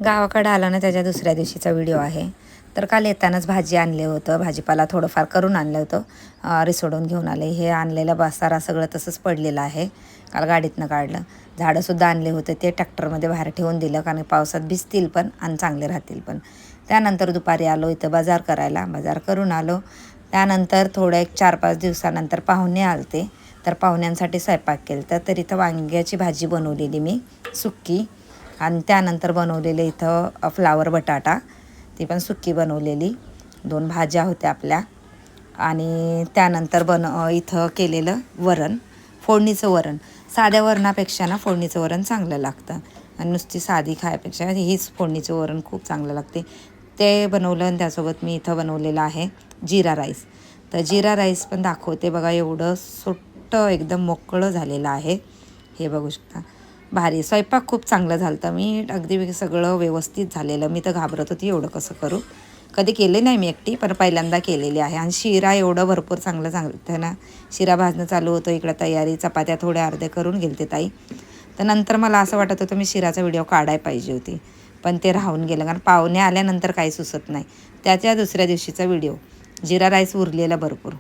गावाकडे आला ना त्याच्या दुसऱ्या दिवशीचा व्हिडिओ आहे. तर काल येतानाच भाजी आणले होतं, भाजीपाला थोडंफार करून आणलं होतं, रिसोडून घेऊन आले. हे आणलेलं बासारा सगळं तसंच पडलेलं आहे, काल गाडीतनं काढलं. झाडंसुद्धा आणले होते, ते ट्रॅक्टरमध्ये बाहेर ठेवून दिलं, कारण पावसात भिजतील पण आणि चांगले राहतील पण. त्यानंतर दुपारी आलो इथं बाजार करायला, बाजार करून आलो. त्यानंतर थोडं एक 4-5 दिवसानंतर पाहुणे आलते, तर पाहुण्यांसाठी स्वयंपाक केलं. तर इथं वांग्याची भाजी बनवलेली मी सुक्की, आणि त्यानंतर बनवलेलं इथं फ्लावर बटाटा, ती पण सुक्की बनवलेली. 2 भाज्या होत्या आपल्या. आणि त्यानंतर इथं केलेलं वरण, फोडणीचं वरण. साध्या वरणापेक्षा ना फोडणीचं वरण चांगलं लागतं, आणि नुसती साधी खायपेक्षा हीच फोडणीचं वरण खूप चांगलं लागते. ते बनवलं, आणि त्यासोबत मी इथं बनवलेलं आहे जिरा राईस. तर जिरा राईस पण दाखवते बघा, एवढं सुट्ट एकदम मोकळं झालेलं आहे. हे बघू शकता, भारी स्वयंपाक खूप चांगलं झालं होतं. मी अगदी सगळं व्यवस्थित झालेलं. मी तर घाबरत होती एवढं कसं करू, कधी केले नाही मी एकटी, पण पहिल्यांदा केलेली आहे. आणि शिरा एवढं भरपूर चांगलं सांगतं ना, शिरा भाजणं चालू होतं इकडं, तयारी. चपात्या थोड्या अर्ध्या करून गेलते ताई. तर नंतर मला असं वाटत होतं मी शिराचा व्हिडिओ काढायला पाहिजे होती, पण ते राहून गेलं, कारण पाहुणे आल्यानंतर काही सुचत नाही. त्याच्या दुसऱ्या दिवशीचा व्हिडिओ, जिरा राईस उरलेला भरपूर.